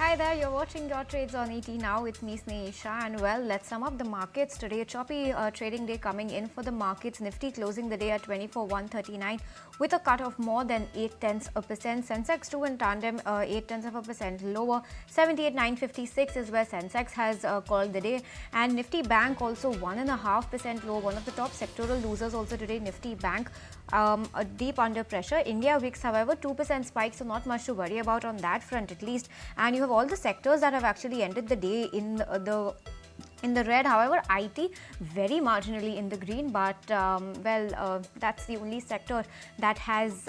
Hi there, you're watching Your Trades on ET now with me, Sneha. And well, let's sum up the markets today. A choppy trading day coming in for the markets. Nifty closing the day at 24,139 with a cut of more than 0.8%. Sensex 2 in tandem, 0.8% lower. 78,956 is where Sensex has called the day. And Nifty Bank also 1.5% low. One of the top sectoral losers also today, Nifty Bank. A deep under pressure. India VIX, however, 2% spike, so not much to worry about on that front at least. And you have all the sectors that have actually ended the day in the red. However, IT very marginally in the green, but that's the only sector that has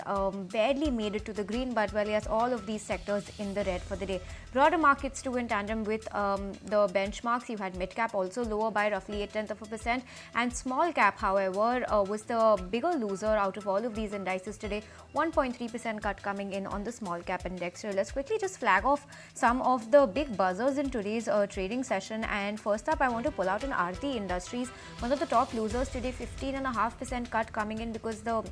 barely made it to the green. But well, yes, all of these sectors in the red for the day. Broader markets too in tandem with the benchmarks. You had mid cap also lower by roughly 0.8%, and small cap, however, was the bigger loser out of all of these indices today. 1.3% cut coming in on the small cap index. So let's quickly just flag off some of the big buzzers in today's trading session. And first up, I want to pull out an Reliance Industries, one of the top losers today. 15.5% cut coming in because the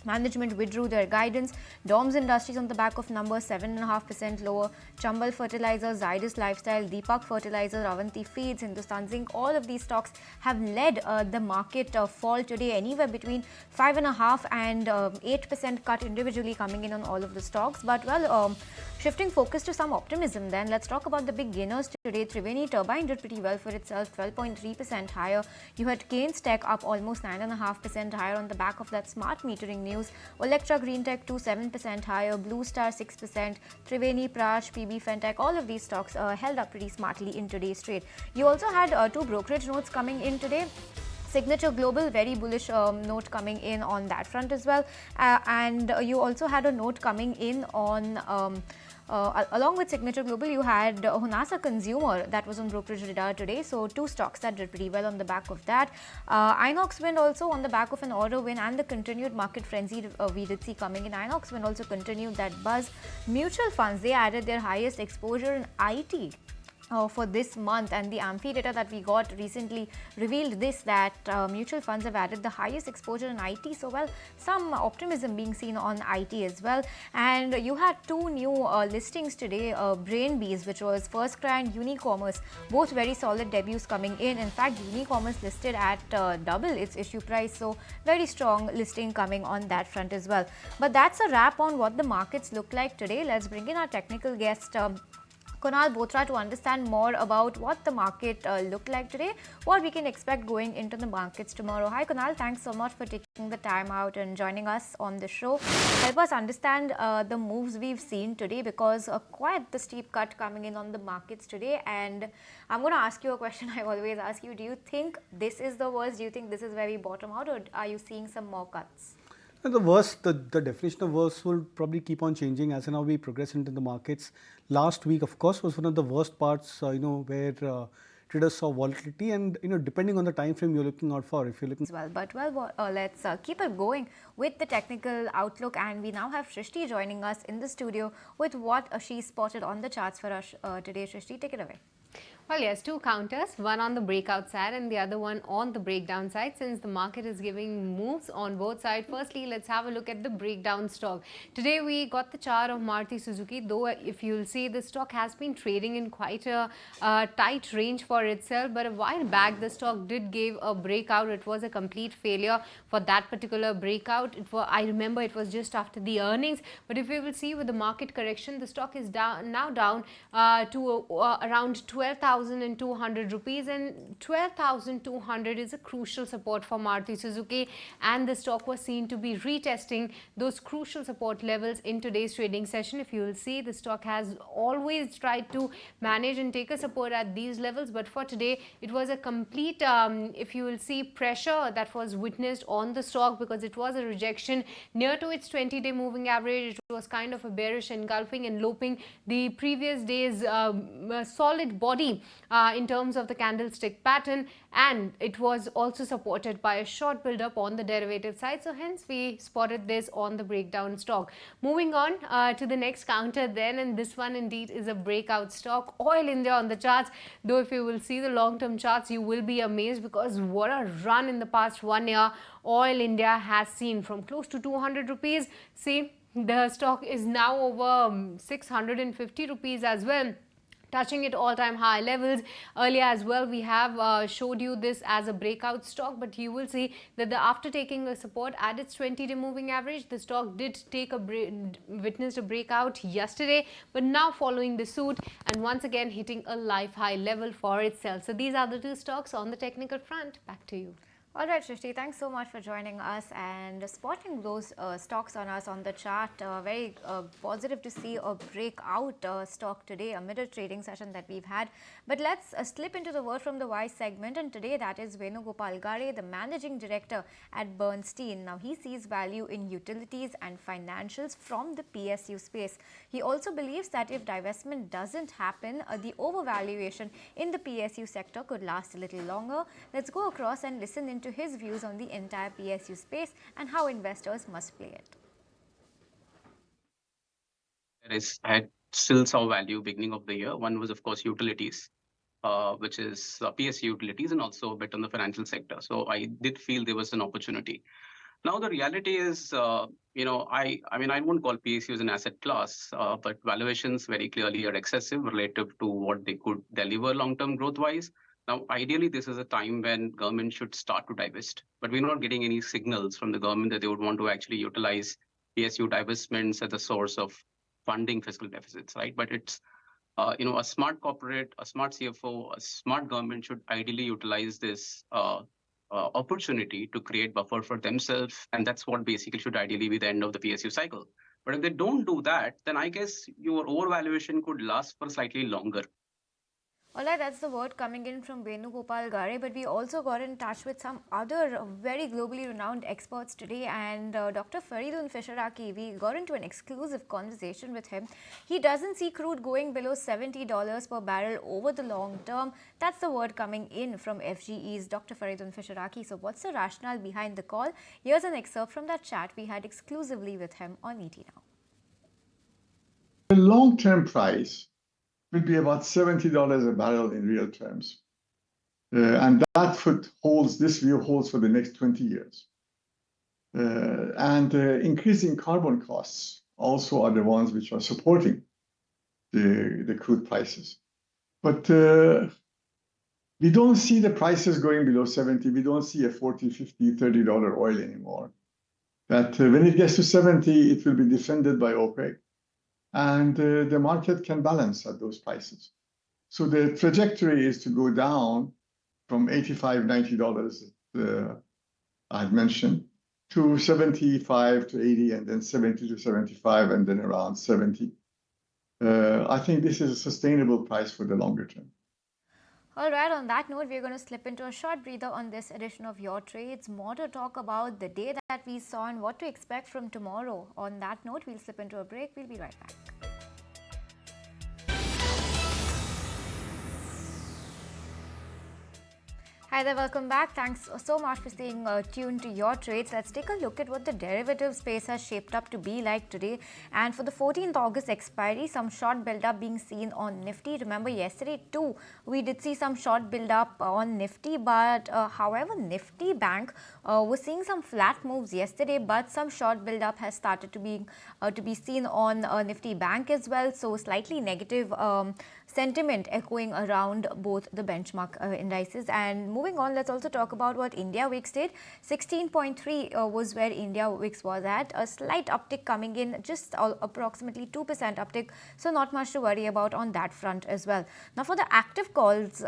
management withdrew their guidance. DOMS Industries on the back of numbers 7.5% lower. Chambal Fertilizers, Zydus Lifestyle, Deepak Fertilizers, Avanti Feeds, Hindustan Zinc, all of these stocks have led the market fall today, anywhere between 5.5% and 8% cut individually coming in on all of the stocks. But well, shifting focus to some optimism then, let's talk about the big gainers today. Triveni Turbine did pretty well for itself, 12.3% higher. You had Keynes Tech up almost 9.5% higher on the back of that smart metering news. Electra Green Tech 7% higher, Blue Star 6%, Triveni, Prash, PB Fentech, all of these stocks held up pretty smartly in today's trade. You also had two brokerage notes coming in today. Signature Global, very bullish note coming in on that front as well. And you also had a note coming in on along with Signature Global, you had Honasa Consumer that was on brokerage radar today. So two stocks that did pretty well on the back of that. Inox Wind also on the back of an order win and the continued market frenzy we did see coming in. Inox Wind also continued that buzz. Mutual funds, they added their highest exposure in IT for this month, and the Amphi data that we got recently revealed this, that mutual funds have added the highest exposure in IT. So well, some optimism being seen on IT as well. And you had two new listings today, Brainbees, which was First Cry and Unicommerce, both very solid debuts coming in. In fact, Unicommerce listed at double its issue price, so very strong listing coming on that front as well. But that's a wrap on what the markets look like today. Let's bring in our technical guest Kunal Bothra to understand more about what the market looked like today, what we can expect going into the markets tomorrow. Hi Kunal, thanks so much for taking the time out and joining us on the show. Help us understand the moves we've seen today, because quite the steep cut coming in on the markets today. And I'm going to ask you a question I always ask you. Do you think this is the worst? Do you think this is where we bottom out, or are you seeing some more cuts? The worst, the definition of worst will probably keep on changing as and how we progress into the markets. Last week, of course, was one of the worst parts, where traders saw volatility, and depending on the time frame you're looking out for, if you're looking well. But well, let's keep it going with the technical outlook, and we now have Shrishti joining us in the studio with what she spotted on the charts for us today. Shrishti, take it away. Well, yes, two counters, one on the breakout side and the other one on the breakdown side, since the market is giving moves on both sides. Firstly, let's have a look at the breakdown stock. Today, we got the chart of Maruti Suzuki, though if you'll see, the stock has been trading in quite a tight range for itself. But a while back, the stock did give a breakout. It was a complete failure for that particular breakout. I remember it was just after the earnings. But if we will see with the market correction, the stock is now down to around 12,200 rupees, and 12,200 is a crucial support for Maruti Suzuki, and the stock was seen to be retesting those crucial support levels in today's trading session. If you will see, the stock has always tried to manage and take a support at these levels, but for today it was a complete if you will see, pressure that was witnessed on the stock, because it was a rejection near to its 20-day moving average. It was kind of a bearish engulfing and loping the previous day's solid body in terms of the candlestick pattern, and it was also supported by a short build-up on the derivative side. So hence we spotted this on the breakdown stock. Moving on to the next counter then, and this one indeed is a breakout stock, Oil India on the charts. Though if you will see the long-term charts, you will be amazed, because what a run in the past 1 year Oil India has seen, from close to 200 rupees. See, the stock is now over 650 rupees as well. touching it all-time high levels. Earlier as well, we have showed you this as a breakout stock, but you will see that after taking a support at its 20-day moving average, the stock did take witnessed a breakout yesterday, but now following the suit and once again hitting a life high level for itself. So these are the two stocks on the technical front. Back to you. All right, Shrishti, thanks so much for joining us and spotting those stocks on us on the chart. Very positive to see a breakout stock today amid a trading session that we've had. But let's slip into the word from the wise segment, and today that is Venugopal Gare, the managing director at Bernstein. Now, he sees value in utilities and financials from the PSU space. He also believes that if divestment doesn't happen, the overvaluation in the PSU sector could last a little longer. Let's go across and listen into his views on the entire PSU space and how investors must play it. I had still saw value beginning of the year. One was, of course, utilities, which is PSU utilities, and also a bit on the financial sector. So I did feel there was an opportunity. Now the reality is, I mean, I won't call PSUs an asset class, but valuations very clearly are excessive relative to what they could deliver long-term growth-wise. Now, ideally, this is a time when government should start to divest, but we're not getting any signals from the government that they would want to actually utilize PSU divestments as a source of funding fiscal deficits, right? But it's, a smart corporate, a smart CFO, a smart government should ideally utilize this opportunity to create buffer for themselves. And that's what basically should ideally be the end of the PSU cycle. But if they don't do that, then I guess your overvaluation could last for slightly longer. Alright, that's the word coming in from Venugopal Gare, but we also got in touch with some other very globally renowned experts today, and Dr. Faridun Fisharaki, we got into an exclusive conversation with him. He doesn't see crude going below $70 per barrel over the long term. That's the word coming in from FGE's Dr. Faridun Fisharaki. So what's the rationale behind the call? Here's an excerpt from that chat we had exclusively with him on ET Now. The long-term price will be about $70 a barrel in real terms. And that this view holds for the next 20 years. And increasing carbon costs also are the ones which are supporting the crude prices. But we don't see the prices going below 70. We don't see a $40, $50, $30 oil anymore. That when it gets to 70, it will be defended by OPEC. And the market can balance at those prices. So the trajectory is to go down from $85, $90 I had mentioned to 75 to 80, and then 70 to 75, and then around 70. I think this is a sustainable price for the longer term. All right, on that note, we're going to slip into a short breather on this edition of Your Trades. More to talk about the day that we saw and what to expect from tomorrow. On that note, we'll slip into a break. We'll be right back. Hi there, welcome back. Thanks so much for staying tuned to Your Trades. Let's take a look at what the derivative space has shaped up to be like today. And for the 14th August expiry, some short build-up being seen on Nifty. Remember, yesterday too, we did see some short build-up on Nifty. But however, Nifty Bank was seeing some flat moves yesterday, but some short build-up has started to be seen on Nifty Bank as well. So slightly negative sentiment echoing around both the benchmark indices. And moving on, let's also talk about what India Wix did. 16.3 was where India Wix was at. A slight uptick coming in, just approximately 2% uptick. So not much to worry about on that front as well. Now for the active calls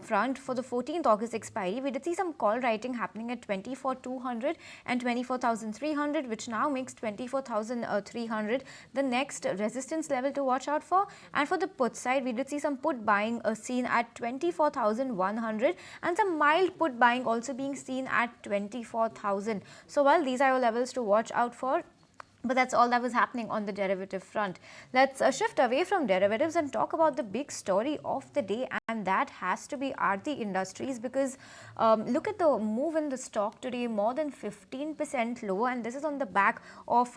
front, for the 14th August expiry, we did see some call writing happening at 24,200 and 24,300, which now makes 24,300 the next resistance level to watch out for. And for the put side, we did see some put buying seen at 24,100 and some mild put buying also being seen at 24,000. So while these are your levels to watch out for, but that's all that was happening on the derivative front. Let's shift away from derivatives and talk about the big story of the day, and that has to be Aarti Industries, because look at the move in the stock today, more than 15% lower, and this is on the back of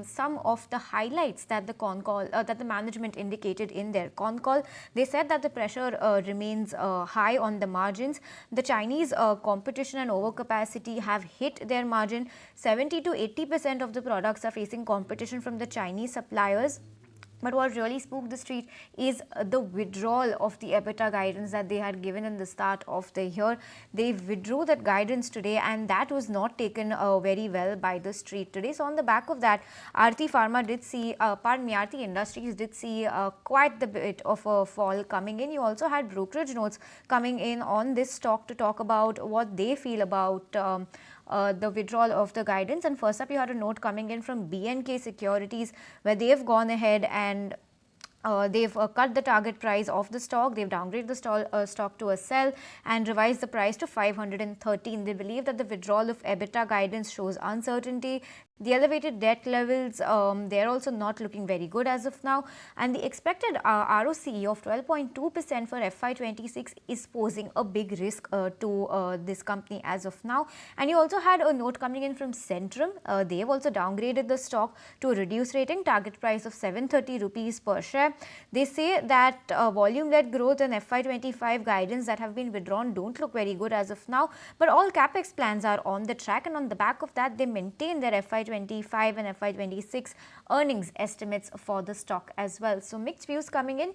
some of the highlights that the con call that the management indicated in their con call. They said that the pressure remains high on the margins. The Chinese competition and overcapacity have hit their margin. 70 to 80% of the products are facing competition from the Chinese suppliers. But what really spooked the street is the withdrawal of the EBITDA guidance that they had given in the start of the year. They withdrew that guidance today, and that was not taken very well by the street today. So on the back of that, Aarti Industries did see quite the bit of a fall coming in. You also had brokerage notes coming in on this stock to talk about what they feel about the withdrawal of the guidance. And first up, you had a note coming in from B&K Securities, where they have gone ahead and they've cut the target price of the stock. They've downgraded the stock to a sell and revised the price to 513. They believe that the withdrawal of EBITDA guidance shows uncertainty. The elevated debt levels, they're also not looking very good as of now, and the expected ROCE of 12.2% for FY26 is posing a big risk to this company as of now. And you also had a note coming in from Centrum. They have also downgraded the stock to a reduced rating, target price of 730 rupees per share. They say that volume-led growth and FY25 guidance that have been withdrawn don't look very good as of now, but all capex plans are on the track, and on the back of that, they maintain their FY25 and FY26 earnings estimates for the stock as well. So mixed views coming in.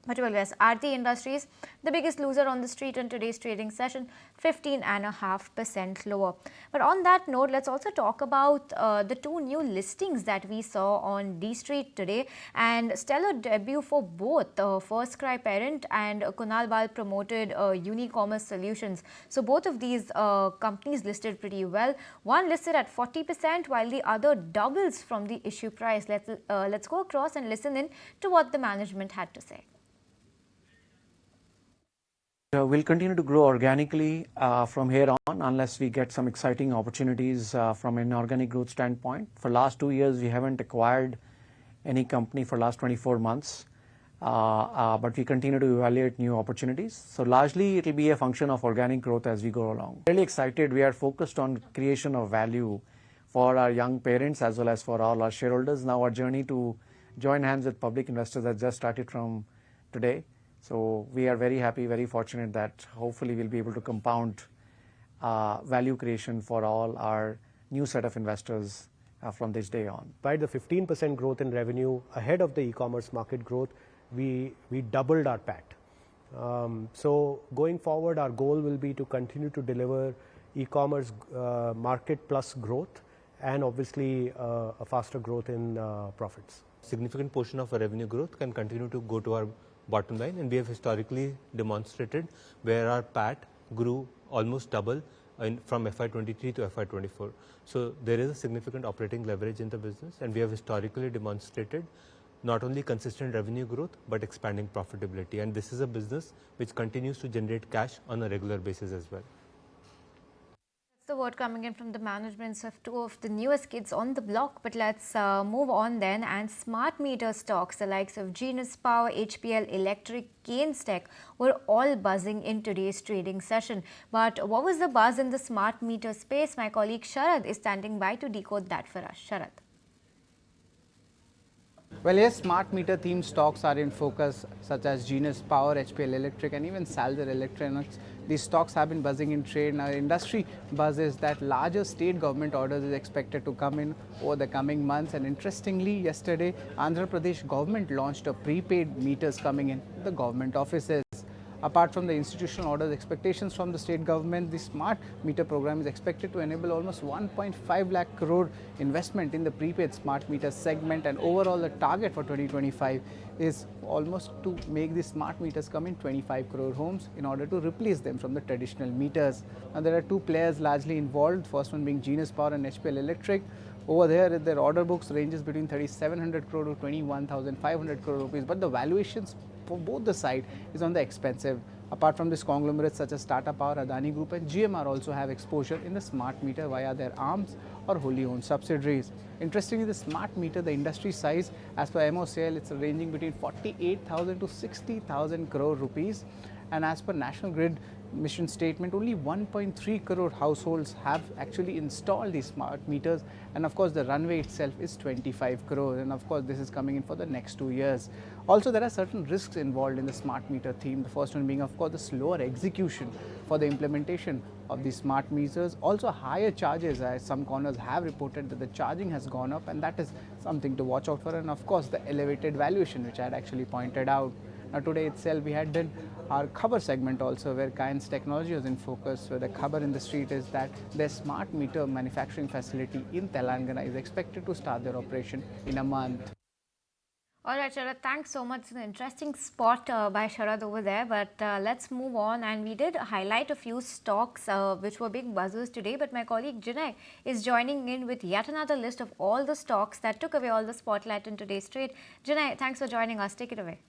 But well, yes, Aarti Industries, the biggest loser on the street in today's trading session, 15.5% lower. But on that note, let's also talk about the two new listings that we saw on D Street today, and stellar debut for both First Cry Parent and Kunal Bal promoted Unicommerce Solutions. So both of these companies listed pretty well. One listed at 40%, while the other doubles from the issue price. Let's go across and listen in to what the management had to say. We'll continue to grow organically from here on unless we get some exciting opportunities from an organic growth standpoint. For last 2 years, we haven't acquired any company for last 24 months, but we continue to evaluate new opportunities. So largely, it will be a function of organic growth as we go along. Really excited. We are focused on creation of value for our young parents as well as for all our shareholders. Now our journey to join hands with public investors has just started from today. So we are very happy, very fortunate that hopefully we'll be able to compound value creation for all our new set of investors from this day on. By the 15% growth in revenue ahead of the e-commerce market growth, we doubled our PAT. So going forward, our goal will be to continue to deliver e-commerce market plus growth, and obviously a faster growth in profits. Significant portion of our revenue growth can continue to go to our bottom line, and we have historically demonstrated where our PAT grew almost double from FY23 to FY24. So there is a significant operating leverage in the business, and we have historically demonstrated not only consistent revenue growth but expanding profitability, and this is a business which continues to generate cash on a regular basis as well. The word coming in from the management of two of the newest kids on the block. But let's move on then, and smart meter stocks, the likes of Genus Power, HPL Electric, Keynes Tech, were all buzzing in today's trading session. But what was the buzz in the smart meter space? My colleague Sharad is standing by to decode that for us. Sharad. Well, yes, smart meter themed stocks are in focus, such as Genus Power, HPL Electric, and even Salzer Electronics. These stocks have been buzzing in trade. Now, industry buzz is that larger state government orders is expected to come in over the coming months. And interestingly, yesterday, Andhra Pradesh government launched a prepaid meters coming in the government offices. Apart from the institutional orders expectations from the state government, the smart meter program is expected to enable almost 1.5 lakh crore investment in the prepaid smart meter segment, and overall the target for 2025 is almost to make the smart meters come in 25 crore homes in order to replace them from the traditional meters. Now there are two players largely involved, first one being Genus Power and HPL Electric. Over there, their order books ranges between 3,700 crore to 21,500 crore rupees, but the valuations for both the side is on the expensive. Apart from this, conglomerates such as Tata Power, Adani Group and GMR also have exposure in the smart meter via their arms or wholly owned subsidiaries. Interestingly, the smart meter, the industry size as per MOCL, it's ranging between 48,000 to 60,000 crore rupees. And as per National Grid mission statement, only 1.3 crore households have actually installed these smart meters, and of course the runway itself is 25 crore, and of course this is coming in for the next 2 years. Also, there are certain risks involved in the smart meter theme. The first one being, of course, the slower execution for the implementation of these smart meters. Also, higher charges, as some corners have reported that the charging has gone up, and that is something to watch out for. And of course, the elevated valuation, which I had actually pointed out. Now, today itself, we had done our Khabar segment also, where Kayans Technology was in focus, where the Khabar in the street is that their smart meter manufacturing facility in Telangana is expected to start their operation in a month. All right, Sharad, thanks so much. It's an interesting spot by Sharad over there, but let's move on. And we did highlight a few stocks which were big buzzers today, but my colleague Jinay is joining in with yet another list of all the stocks that took away all the spotlight in today's trade. Jinay, thanks for joining us. Take it away.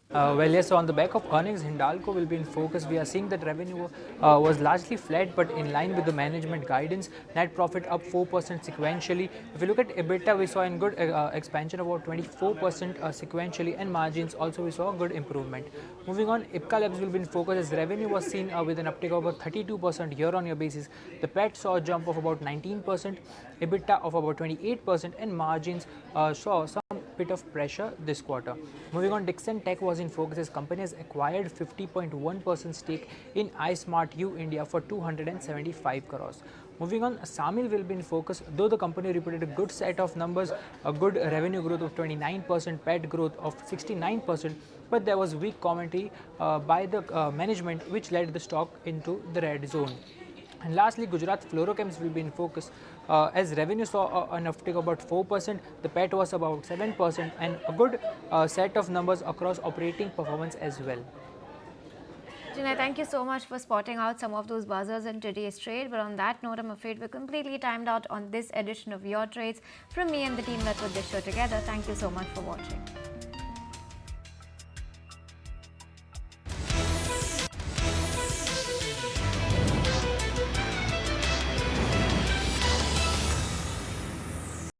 Well, yes, so on the back of earnings, Hindalco will be in focus. We are seeing that revenue was largely flat, but in line with the management guidance. Net profit up 4% sequentially. If you look at EBITDA, we saw a good expansion, about 24% sequentially, and margins also we saw a good improvement. Moving on, Ipca Labs will be in focus as revenue was seen with an uptick of about 32% year-on-year basis. The PAT saw a jump of about 19%, EBITDA of about 28%, and margins saw some bit of pressure this quarter. Moving on, Dixon Tech was in focus as company has acquired 50.1% stake in iSmartU India for 275 crores. Moving on, Samil will be in focus, though the company reported a good set of numbers, a good revenue growth of 29%, PAT growth of 69%, but there was weak commentary by the management which led the stock into the red zone. And lastly, Gujarat Fluorochems will be in focus as revenue saw an uptick about 4%, the PAT was about 7%, and a good set of numbers across operating performance as well. Jinay, thank you so much for spotting out some of those buzzers in today's trade. But on that note, I'm afraid we're completely timed out on this edition of Your Trades. From me and the team that put this show together, thank you so much for watching.